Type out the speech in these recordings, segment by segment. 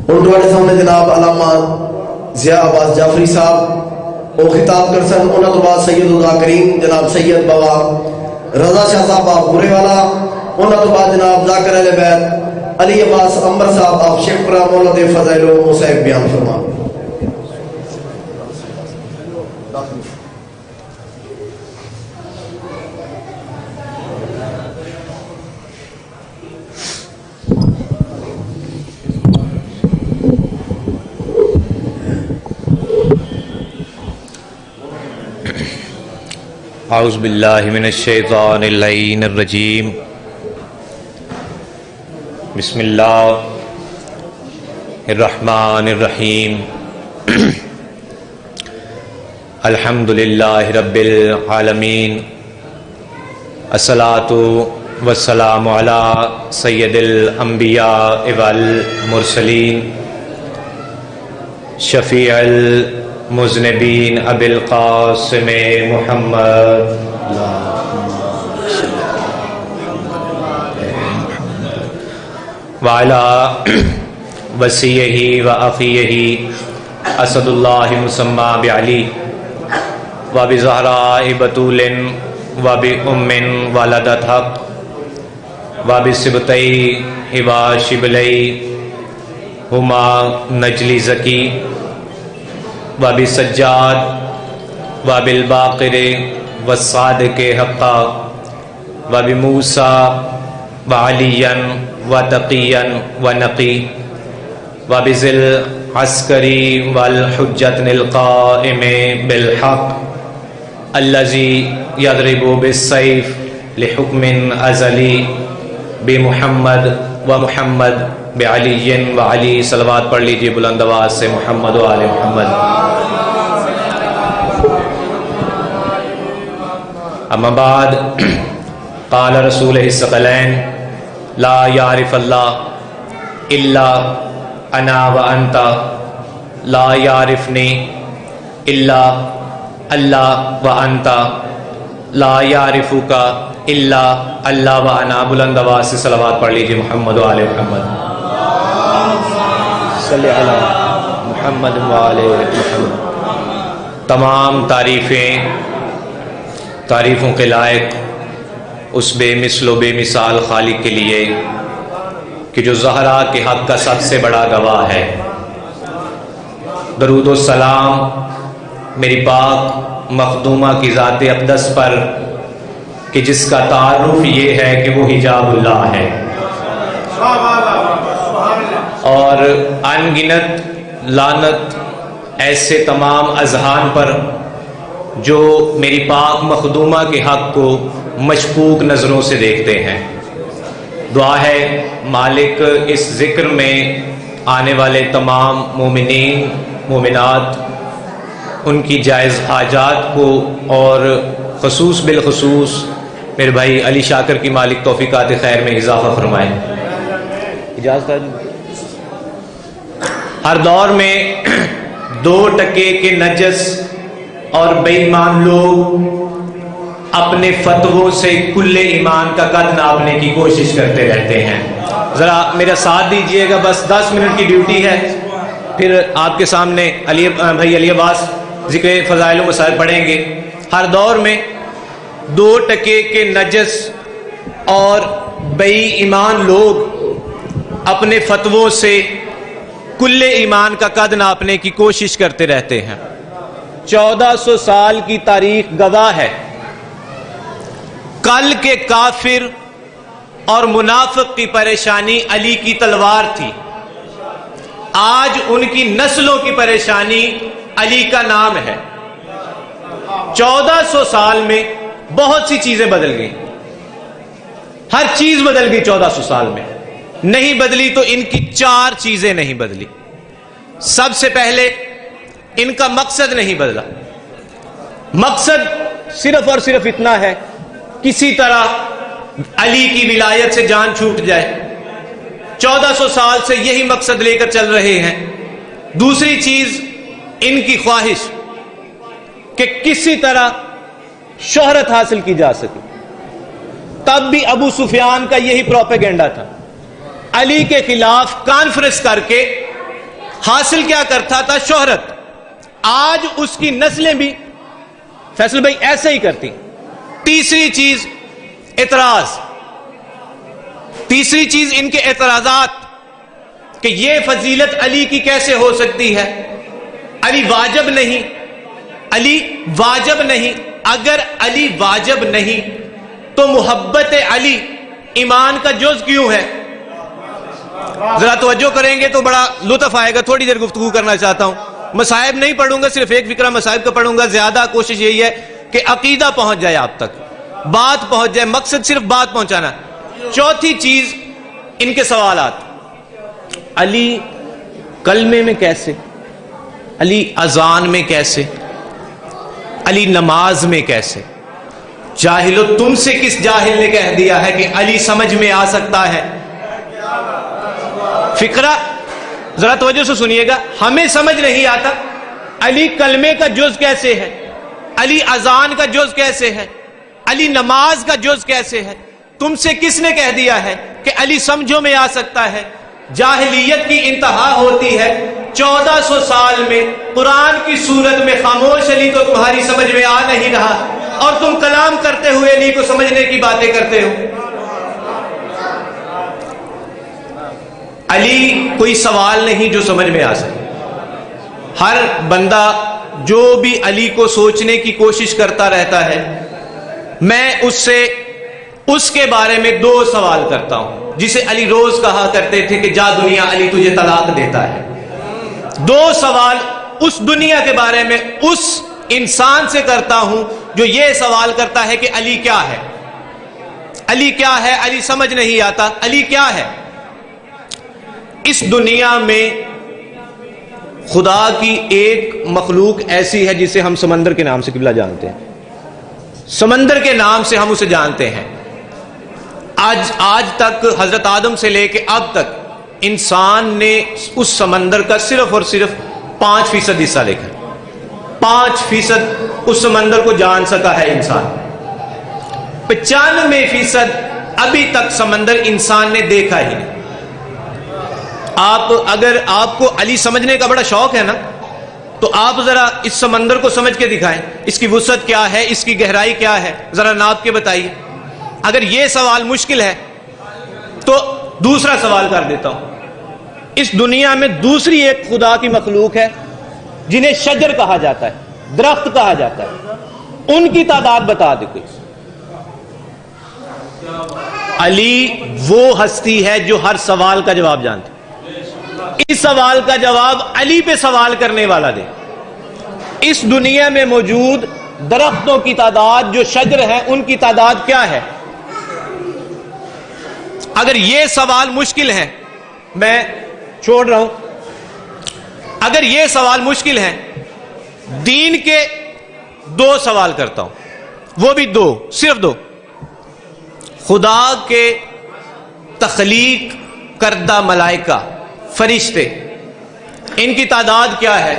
ان کے سامنے جناب علامہ ضیاء عباس جعفری صاحب وہ خطاب کر سن. انہوں تو بعد سید الذاکرین جناب سید بابا رضا شاہ صاحب آپ برے والا. انہوں تو بعد جناب ذاکر اہل بیت علی عباس عمر صاحب آپ شیخ پورہ مولد فضائل و مصائب بیان فرما. اعوذ باللہ من الشیطان اللعین الرجیم. بسم اللہ الرحمن الرحیم. الحمدللہ رب العالمین. الصلاۃ والسلام علی سید الانبیاء والمرسلین شفیع المذنبین ابی القاسم محمد وعلی وصیہ و اخیہ اسد اللہ مسمی بعلی و بزہراء بطول و بام ولدت حق و بسبطی و شبلی ہما نجلی زکی و بسجاد و بالباقر والصادق حقا و بموسیٰ و علیاً و تقیاً و نقی و بذل عسکری والحجت القائم بالحق الذی یضرب بالسیف لحکم ازلی بمحمد و محمد بعلی و علی. صلوات پڑھ لیجیے بلند آواز سے محمد و آل محمد. اما بعد قال رسول الثقلین لا یعرف اللہ الا انا و انت لا یعرفنی الا اللہ و انت لا یعرفک الا اللہ و انا. بلند آواز سے صلوات پڑھ لیجیے محمد و آل محمد. صلی علی محمد و آل محمد. تمام تعریفوں کے لائق اس بے مثل و بے مثال خالق کے لیے کہ جو زہرا کے حق کا سب سے بڑا گواہ ہے. درود و سلام میری پاک مخدومہ کی ذات اقدس پر کہ جس کا تعارف یہ ہے کہ وہ حجاب اللہ ہے، اور ان گنت لعنت ایسے تمام اذہان پر جو میری پاک مخدومہ کے حق کو مشکوک نظروں سے دیکھتے ہیں. دعا ہے مالک اس ذکر میں آنے والے تمام مومنین مومنات ان کی جائز حاجات کو اور خصوص بالخصوص میرے بھائی علی شاکر کی مالک توفیقات خیر میں اضافہ فرمائیں. اجازت ہے. ہر دور میں 2% کے نجس اور بے ایمان لوگ اپنے فتووں سے کل ایمان کا قد ناپنے کی کوشش کرتے رہتے ہیں. ذرا میرا ساتھ دیجئے گا، بس 10 منٹ کی ڈیوٹی ہے، پھر آپ کے سامنے بھائی علی عباس ذکر فضائل و مسائل پڑھیں گے. ہر دور میں 2% کے نجس اور بے ایمان لوگ اپنے فتووں سے کل ایمان کا قد ناپنے کی کوشش کرتے رہتے ہیں. 1400 سال کی تاریخ گواہ ہے. کل کے کافر اور منافق کی پریشانی علی کی تلوار تھی، آج ان کی نسلوں کی پریشانی علی کا نام ہے. 1400 سال میں بہت سی چیزیں بدل گئی، ہر چیز بدل گئی 1400 سال میں. نہیں بدلی تو ان کی 4 چیزیں نہیں بدلی. سب سے پہلے ان کا مقصد نہیں بدلا. مقصد صرف اور صرف اتنا ہے کسی طرح علی کی ولایت سے جان چھوٹ جائے. 1400 سال سے یہی مقصد لے کر چل رہے ہیں. دوسری چیز ان کی خواہش کہ کسی طرح شہرت حاصل کی جا سکے. تب بھی ابو سفیان کا یہی پروپیگنڈا تھا. علی کے خلاف کانفرنس کر کے حاصل کیا کرتا تھا؟ شہرت. آج اس کی نسلیں بھی فیصل بھائی ایسے ہی کرتی. تیسری چیز اعتراض. تیسری چیز ان کے اعتراضات کہ یہ فضیلت علی کی کیسے ہو سکتی ہے؟ علی واجب نہیں، علی واجب نہیں. اگر علی واجب نہیں تو محبت علی ایمان کا جز کیوں ہے؟ ذرا توجہ کریں گے تو بڑا لطف آئے گا. تھوڑی دیر گفتگو کرنا چاہتا ہوں. مصائب نہیں پڑھوں گا، صرف ایک فقرہ مصائب کا پڑھوں گا. زیادہ کوشش یہی ہے کہ عقیدہ پہنچ جائے آپ تک، بات پہنچ جائے. مقصد صرف بات پہنچانا. چوتھی چیز ان کے سوالات. علی کلمے میں کیسے؟ علی اذان میں کیسے؟ علی نماز میں کیسے؟ جاہلو، تم سے کس جاہل نے کہہ دیا ہے کہ علی سمجھ میں آ سکتا ہے؟ فقرہ ذرا توجہ سے سنیے گا. ہمیں سمجھ نہیں آتا علی کلمے کا جز کیسے ہے، علی اذان کا جز کیسے ہے، علی نماز کا جز کیسے ہے. تم سے کس نے کہہ دیا ہے کہ علی سمجھوں میں آ سکتا ہے؟ جاہلیت کی انتہا ہوتی ہے 1400 سال میں قرآن کی صورت میں خاموش علی تو تمہاری سمجھ میں آ نہیں رہا، اور تم کلام کرتے ہوئے علی کو سمجھنے کی باتیں کرتے ہو. علی کوئی سوال نہیں جو سمجھ میں آ سکے. ہر بندہ جو بھی علی کو سوچنے کی کوشش کرتا رہتا ہے، میں اس سے اس کے بارے میں 2 سوال کرتا ہوں، جسے علی روز کہا کرتے تھے کہ جا دنیا علی تجھے طلاق دیتا ہے. 2 سوال اس دنیا کے بارے میں اس انسان سے کرتا ہوں جو یہ سوال کرتا ہے کہ علی کیا ہے، علی کیا ہے، علی سمجھ نہیں آتا، علی کیا ہے. اس دنیا میں خدا کی ایک مخلوق ایسی ہے جسے ہم سمندر کے نام سے قبلہ جانتے ہیں. سمندر کے نام سے ہم اسے جانتے ہیں. آج تک حضرت آدم سے لے کے اب تک انسان نے اس سمندر کا صرف اور صرف 5% حصہ دیکھا. 5% اس سمندر کو جان سکا ہے انسان. 95% ابھی تک سمندر انسان نے دیکھا ہی نہیں. اگر آپ کو علی سمجھنے کا بڑا شوق ہے نا، تو آپ ذرا اس سمندر کو سمجھ کے دکھائیں. اس کی وسعت کیا ہے، اس کی گہرائی کیا ہے، ذرا ناپ کے بتائیے. اگر یہ سوال مشکل ہے تو دوسرا سوال کر دیتا ہوں. اس دنیا میں دوسری ایک خدا کی مخلوق ہے جنہیں شجر کہا جاتا ہے، درخت کہا جاتا ہے. ان کی تعداد بتا دے کوئی. علی وہ ہستی ہے جو ہر سوال کا جواب جانتا ہے. اس سوال کا جواب علی پہ سوال کرنے والا دے. اس دنیا میں موجود درختوں کی تعداد جو شجر ہیں ان کی تعداد کیا ہے؟ اگر یہ سوال مشکل ہے، میں چھوڑ رہا ہوں. اگر یہ سوال مشکل ہے، دین کے 2 سوال کرتا ہوں، وہ بھی 2، صرف 2. خدا کے تخلیق کردہ ملائکہ، فرشتے، ان کی تعداد کیا ہے؟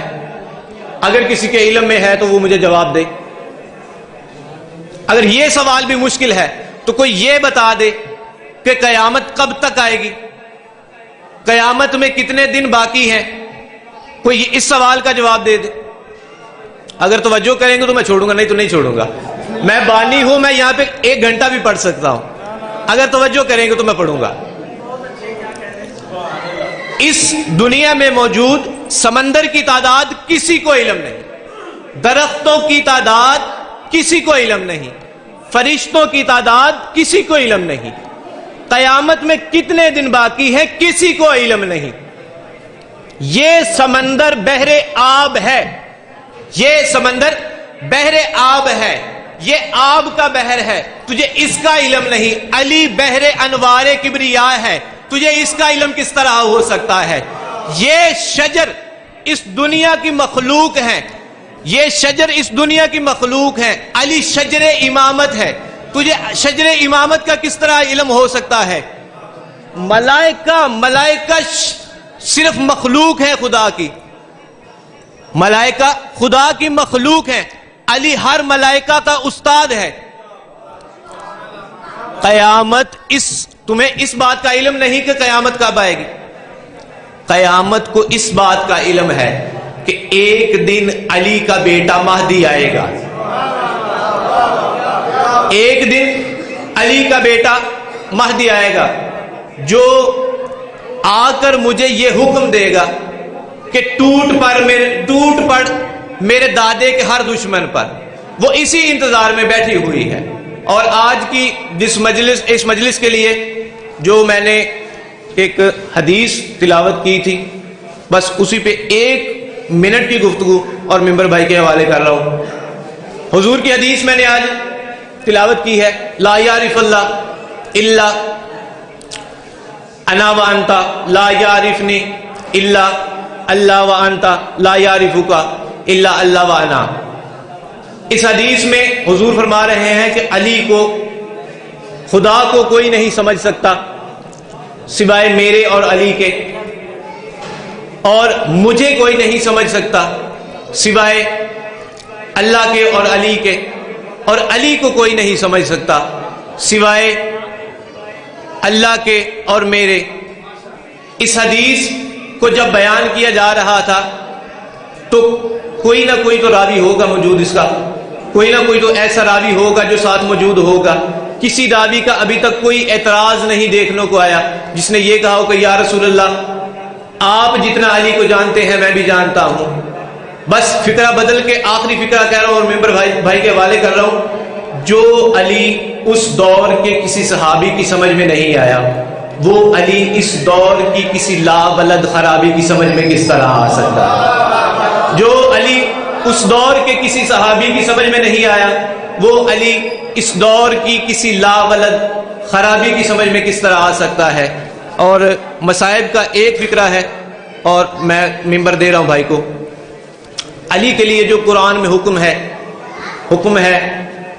اگر کسی کے علم میں ہے تو وہ مجھے جواب دے. اگر یہ سوال بھی مشکل ہے تو کوئی یہ بتا دے کہ قیامت کب تک آئے گی، قیامت میں کتنے دن باقی ہیں. کوئی اس سوال کا جواب دے دے. اگر توجہ کریں گے تو میں چھوڑوں گا، نہیں تو نہیں چھوڑوں گا. میں بانی ہوں، میں یہاں پہ 1 گھنٹہ بھی پڑھ سکتا ہوں. اگر توجہ کریں گے تو میں پڑھوں گا. اس دنیا میں موجود سمندر کی تعداد کسی کو علم نہیں، درختوں کی تعداد کسی کو علم نہیں، فرشتوں کی تعداد کسی کو علم نہیں، قیامت میں کتنے دن باقی ہے کسی کو علم نہیں. یہ سمندر بحر آب ہے، یہ سمندر بحر آب ہے، یہ آب کا بحر ہے. تجھے اس کا علم نہیں. علی بحر انوار کبریا ہے، تجھے اس کا علم کس طرح ہو سکتا ہے؟ یہ شجر اس دنیا کی مخلوق ہیں، یہ شجر اس دنیا کی مخلوق ہیں. علی شجر امامت ہے، تجھے شجر امامت کا کس طرح علم ہو سکتا ہے؟ ملائکہ صرف مخلوق ہے خدا کی، ملائکہ خدا کی مخلوق ہیں. علی ہر ملائکہ کا استاد ہے. قیامت تمہیں اس بات کا علم نہیں کہ قیامت کب آئے گی. قیامت کو اس بات کا علم ہے کہ ایک دن علی کا بیٹا مہدی آئے گا، ایک دن علی کا بیٹا مہدی آئے گا جو آ کر مجھے یہ حکم دے گا کہ ٹوٹ پڑ میرے دادے کے ہر دشمن پر۔ وہ اسی انتظار میں بیٹھی ہوئی ہے۔ اور آج کی اس مجلس کے لیے جو میں نے ایک حدیث تلاوت کی تھی، بس اسی پہ 1 منٹ کی گفتگو اور ممبر بھائی کے حوالے کر رہا ہوں۔ حضور کی حدیث میں نے آج تلاوت کی ہے، لا یعرف اللہ الا انا وانت لا یعرفنی الا اللہ وانت لا یعرفک الا اللہ وانا۔ اس حدیث میں حضور فرما رہے ہیں کہ علی کو، خدا کو کوئی نہیں سمجھ سکتا سوائے میرے اور علی کے، اور مجھے کوئی نہیں سمجھ سکتا سوائے اللہ کے اور علی کے، اور علی کو کوئی نہیں سمجھ سکتا سوائے اللہ کے اور میرے۔ اس حدیث کو جب بیان کیا جا رہا تھا تو کوئی نہ کوئی تو راوی ہوگا موجود، اس کا کوئی نہ کوئی تو ایسا راوی ہوگا جو ساتھ موجود ہوگا۔ کسی راوی کا ابھی تک کوئی اعتراض نہیں دیکھنے کو آیا جس نے یہ کہا ہو کہ یا رسول اللہ آپ جتنا علی کو جانتے ہیں میں بھی جانتا ہوں۔ بس فقرہ بدل کے آخری فقرہ کہہ رہا ہوں اور ممبر بھائی کے حوالے کر رہا ہوں، جو علی اس دور کے کسی صحابی کی سمجھ میں نہیں آیا، وہ علی اس دور کی کسی لا بلد خرابی کی سمجھ میں کس طرح آ سکتا ہے؟ جو علی اس دور کے کسی صحابی کی سمجھ میں نہیں آیا، وہ علی اس دور کی کسی لا ولد خرابی کی سمجھ میں کس طرح آ سکتا ہے؟ اور مصائب کا ایک فکرہ ہے اور میں ممبر دے رہا ہوں بھائی کو۔ علی کے لیے جو قرآن میں حکم ہے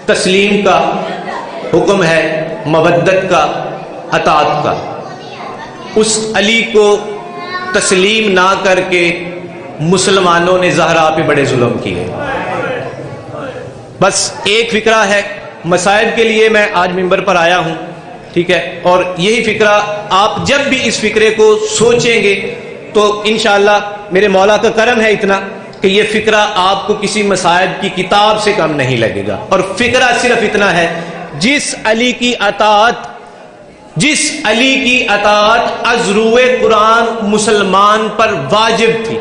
تسلیم کا، حکم ہے مودت کا، اطاعت کا۔ اس علی کو تسلیم نہ کر کے مسلمانوں نے زہرا پہ بڑے ظلم کیے۔ بس ایک فکرہ ہے، مصائب کے لیے میں آج ممبر پر آیا ہوں، ٹھیک ہے، اور یہی فکرہ آپ جب بھی اس فکرے کو سوچیں گے تو انشاءاللہ میرے مولا کا کرم ہے اتنا کہ یہ فکرہ آپ کو کسی مصائب کی کتاب سے کم نہیں لگے گا۔ اور فکرہ صرف اتنا ہے، جس علی کی اطاعت از روئے قرآن مسلمان پر واجب تھی،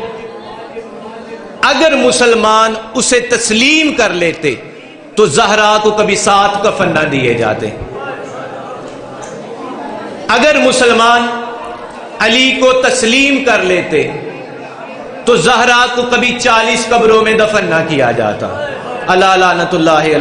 اگر مسلمان اسے تسلیم کر لیتے تو زہرا کو کبھی 7 کفن نہ دیے جاتے۔ اگر مسلمان علی کو تسلیم کر لیتے تو زہرا کو کبھی 40 قبروں میں دفن نہ کیا جاتا۔ اللہ لعنت اللہ علیہ۔